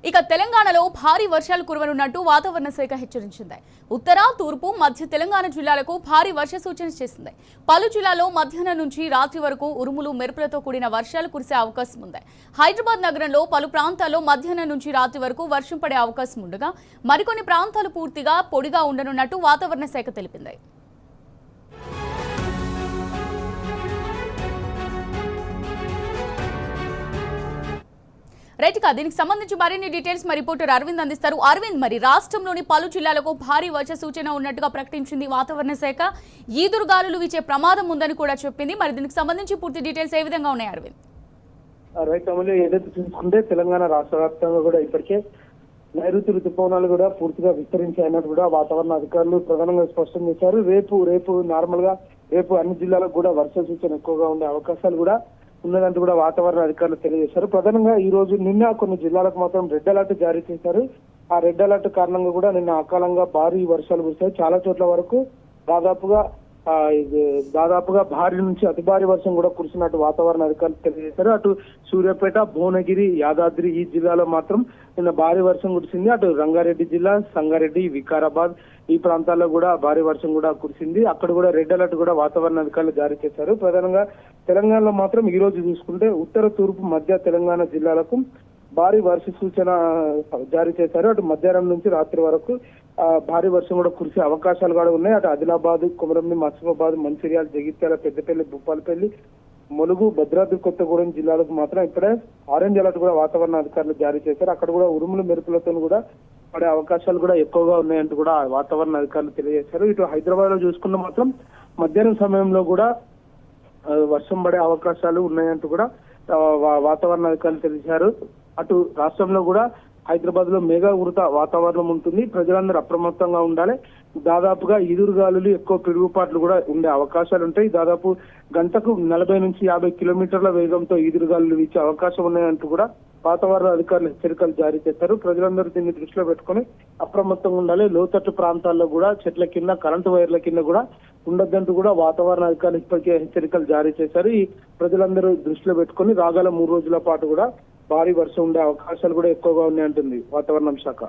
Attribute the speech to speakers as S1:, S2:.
S1: ఇక తెలంగాణలో భారీ వర్షాలు కురవనున్నట్టు వాతావరణ శాఖ హెచ్చరించింది. ఉత్తర, తూర్పు, మధ్య తెలంగాణ జిల్లాలకు భారీ వర్ష సూచన చేసింది. పలు జిల్లాల్లో మధ్యాహ్నం నుంచి రాత్రి వరకు ఉరుములు, మెరుపులతో కూడిన వర్షాలు కురిసే అవకాశం ఉంది. హైదరాబాద్ నగరంలో పలు ప్రాంతాల్లో మధ్యాహ్నం నుంచి రాత్రి వరకు వర్షం పడే అవకాశం ఉండగా మరికొన్ని ప్రాంతాలు పూర్తిగా పొడిగా ఉండనున్నట్టు వాతావరణ శాఖ తెలిపింది. రైట్గా దీనికి సంబంధించి మరిన్ని డీటెయిల్స్ మా రిపోర్టర్ అరవింద్ అందిస్తారు. అరవింద్, మరి రాష్ట్రంలోని పలు జిల్లాలకు భారీ వర్ష సూచన ఉన్నట్టుగా ప్రకటించింది వాతావరణ శాఖ. ఈదురుగాలులు వీచే ప్రమాదం ఉందని కూడా చెప్పింది. మరి దీనికి సంబంధించి పూర్తి డీటెయిల్స్ ఏ విధంగా ఉన్నాయి అరవింద్?
S2: రైట్ అమలు ఏదైతే చూసుకుంటే తెలంగాణ రాష్ట్ర వ్యాప్తంగా కూడా ఇప్పటికే నైరుతి ఋతుపవనాలు కూడా పూర్తిగా విస్తరించాయన్నట్టు కూడా వాతావరణ అధికారులు ప్రధానంగా స్పష్టం చేశారు. రేపు నార్మల్ గా అన్ని జిల్లాలకు కూడా వర్ష సూచన ఎక్కువగా ఉండే అవకాశాలు కూడా ఉన్నదంటూ కూడా వాతావరణ అధికారులు తెలియజేశారు. ప్రధానంగా ఈ రోజు నిన్న కొన్ని జిల్లాలకు మాత్రం రెడ్ అలర్ట్ జారీ చేశారు. ఆ రెడ్ అలర్ట్ కారణంగా కూడా నిన్న అకాలంగా భారీ వర్షాలు కురిశాయి. చాలా చోట్ల వరకు దాదాపుగా భారీ నుంచి అతి భారీ వర్షం కూడా కురిసినట్టు వాతావరణ అధికారులు తెలియజేశారు. అటు సూర్యాపేట, భువనగిరి, యాదాద్రి ఈ జిల్లాలో మాత్రం నిన్న భారీ వర్షం కురిసింది. అటు రంగారెడ్డి జిల్లా, సంగారెడ్డి, వికారాబాద్ ఈ ప్రాంతాల్లో కూడా భారీ వర్షం కూడా కురిసింది. అక్కడ కూడా రెడ్ అలర్ట్ కూడా వాతావరణ అధికారులు జారీ చేశారు. ప్రధానంగా తెలంగాణలో మాత్రం ఈ రోజు చూసుకుంటే ఉత్తర, తూర్పు, మధ్య తెలంగాణ జిల్లాలకు భారీ వర్ష సూచన జారీ చేశారు. అటు మధ్యాహ్నం నుంచి రాత్రి వరకు భారీ వర్షం కూడా కురిసే అవకాశాలు కూడా ఉన్నాయి. అటు ఆదిలాబాద్, కొమరంభీం, ఆసిఫాబాద్, మంచిర్యాల, జగిత్యాల, పెద్దపల్లి, భూపాలపల్లి, ములుగు, భద్రాద్రి కొత్తగూడెం జిల్లాలకు మాత్రం ఇప్పుడే ఆరెంజ్ అలర్ట్ కూడా వాతావరణ అధికారులు జారీ చేశారు. అక్కడ కూడా ఉరుములు, మెరుపులతో కూడా పడే అవకాశాలు కూడా ఎక్కువగా ఉన్నాయంటూ కూడా వాతావరణ అధికారులు తెలియజేశారు. ఇటు హైదరాబాద్ లో చూసుకున్న మాత్రం మధ్యాహ్నం సమయంలో కూడా వర్షం పడే అవకాశాలు ఉన్నాయంటూ కూడా వాతావరణ అధికారులు తెలియజేశారు. అటు రాష్ట్రంలో కూడా హైదరాబాద్ లో మేఘ ఉరుత వాతావరణం ఉంటుంది. ప్రజలందరూ అప్రమత్తంగా ఉండాలి. దాదాపుగా ఈదురుగాలులు, ఎక్కువ పిడుగుపాట్లు కూడా ఉండే అవకాశాలు ఉంటాయి. దాదాపు గంటకు 40 నుంచి 50 కిలోమీటర్ల వేగంతో ఈదురుగాలులు వీచే అవకాశం ఉన్నాయంటూ కూడా వాతావరణ అధికారులు హెచ్చరికలు జారీ చేశారు. ప్రజలందరూ దీన్ని దృష్టిలో పెట్టుకుని అప్రమత్తంగా ఉండాలి. లోతట్టు ప్రాంతాల్లో కూడా చెట్ల కింద, కరెంటు వైర్ల కింద కూడా ఉండొద్దంటూ కూడా వాతావరణ అధికారులు ఇప్పటికే హెచ్చరికలు జారీ చేశారు. ఈ ప్రజలందరూ దృష్టిలో పెట్టుకుని రాగల 3 రోజుల పాటు కూడా భారీ వర్షం ఉండే అవకాశాలు కూడా ఎక్కువగా ఉన్నాయంటుంది వాతావరణ శాఖ.